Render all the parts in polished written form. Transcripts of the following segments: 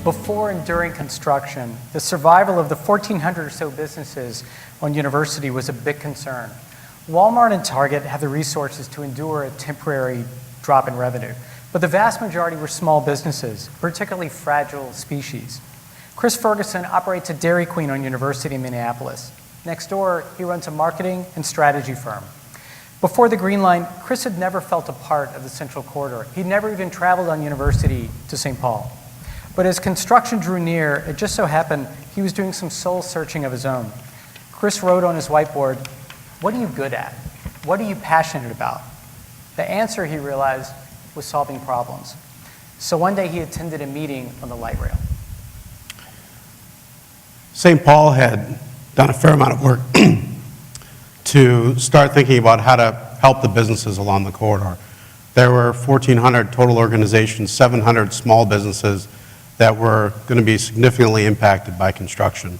before and during construction, the survival of the 1,400 or so businesses on University was a big concern. Walmart and Target had the resources to endure a temporary drop in revenue, but the vast majority were small businesses, particularly fragile species. Chris Ferguson operates a Dairy Queen on University in Minneapolis. Next door, he runs a marketing and strategy firm. Before the Green Line, Chris had never felt a part of the Central Corridor. He'd never even traveled on University to St. Paul. But as construction drew near, it just so happened he was doing some soul searching of his own. Chris wrote on his whiteboard, "What are you good at? What are you passionate about?" The answer, he realized, was solving problems. So one day he attended a meeting on the light rail. St. Paul had done a fair amount of work to start thinking about how to help the businesses along the corridor. There were 1,400 total organizations, 700 small businesses that were going to be significantly impacted by construction.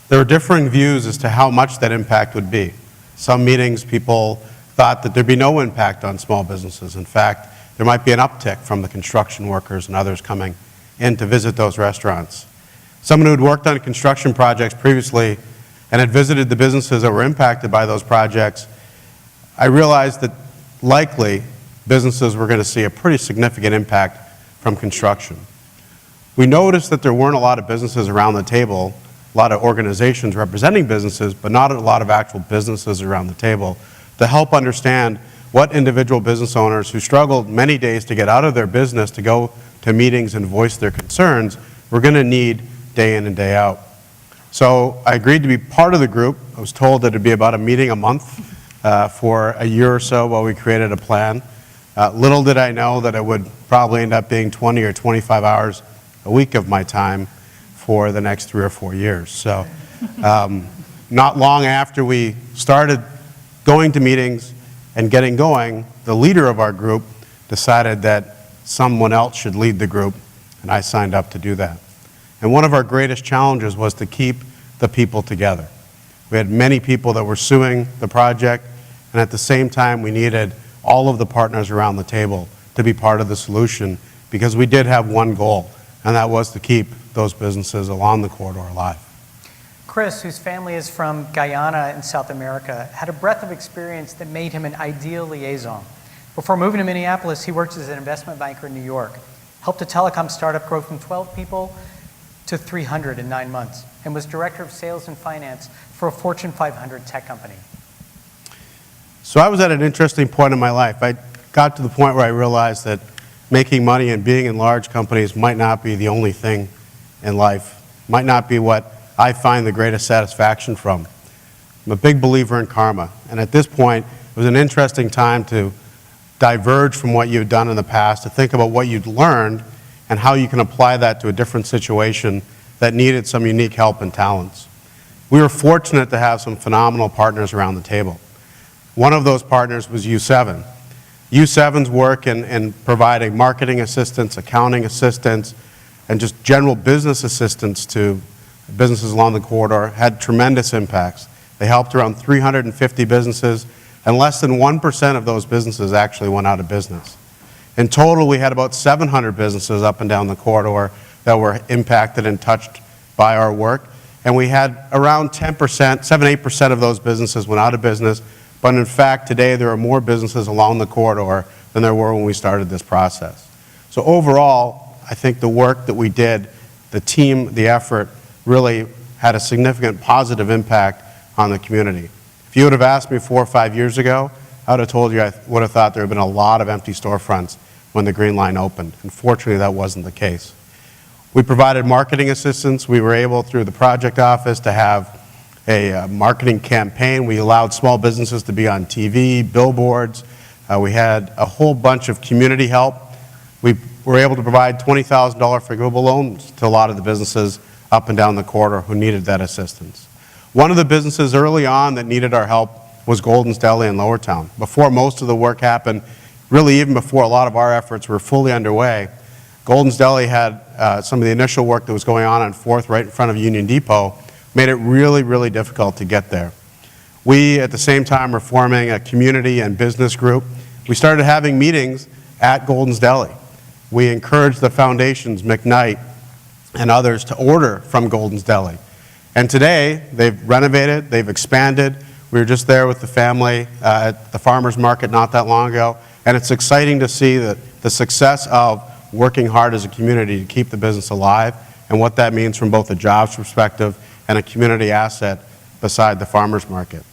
There were differing views as to how much that impact would be. Some meetings, people thought that there'd be no impact on small businesses. In fact, there might be an uptick from the construction workers and others coming in to visit those restaurants. Someone who had worked on construction projects previously and had visited the businesses that were impacted by those projects, I realized that likely businesses were going to see a pretty significant impact from construction. We noticed that there weren't a lot of businesses around the table, a lot of organizations representing businesses, but not a lot of actual businesses around the table to help understand what individual business owners who struggled many days to get out of their business to go to meetings and voice their concerns were going to need day in and day out. So I agreed to be part of the group. I was told that it would be about a meeting a month for a year or so while we created a plan. Little did I know that it would probably end up being 20 or 25 hours a week of my time for the next 3 or 4 years. So not long after we started going to meetings and getting going, the leader of our group decided that someone else should lead the group, and I signed up to do that. And one of our greatest challenges was to keep the people together. We had many people that were suing the project, and at the same time, we needed all of the partners around the table to be part of the solution because we did have one goal, and that was to keep those businesses along the corridor alive. Chris, whose family is from Guyana in South America, had a breadth of experience that made him an ideal liaison. Before moving to Minneapolis, he worked as an investment banker in New York, helped a telecom startup grow from 12 people to 300 in 9 months, and was director of sales and finance for a Fortune 500 tech company. So I was at an interesting point in my life. I got to the point where I realized that making money and being in large companies might not be the only thing in life, might not be what I find the greatest satisfaction from. I'm a big believer in karma, and at this point, it was an interesting time to diverge from what you've done in the past, to think about what you'd learned and how you can apply that to a different situation that needed some unique help and talents. We were fortunate to have some phenomenal partners around the table. One of those partners was U7. U7's work in providing marketing assistance, accounting assistance, and just general business assistance to businesses along the corridor had tremendous impacts. They helped around 350 businesses, and less than 1% of those businesses actually went out of business. In total, we had about 700 businesses up and down the corridor that were impacted and touched by our work. And we had around 10%, 7-8% of those businesses went out of business. But in fact, today there are more businesses along the corridor than there were when we started this process. So overall, I think the work that we did, the team, the effort, really had a significant positive impact on the community. If you would have asked me 4 or 5 years ago, I would have told you I would have thought there had been a lot of empty storefronts when the Green Line opened. Unfortunately, that wasn't the case. We provided marketing assistance. We were able, through the project office, to have a marketing campaign. We allowed small businesses to be on TV, billboards. We had a whole bunch of community help. We were able to provide $20,000 forgivable loans to a lot of the businesses up and down the corridor who needed that assistance. One of the businesses early on that needed our help was Golden's Deli in Lowertown. Before most of the work happened, really even before a lot of our efforts were fully underway, Golden's Deli had some of the initial work that was going on 4th right in front of Union Depot, made it really, really difficult to get there. We, at the same time, were forming a community and business group. We started having meetings at Golden's Deli. We encouraged the foundations, McKnight and others to order from Golden's Deli. And today, they've renovated, they've expanded. We were just there with the family at the farmer's market not that long ago, and it's exciting to see the success of working hard as a community to keep the business alive and what that means from both a jobs perspective and a community asset beside the farmer's market.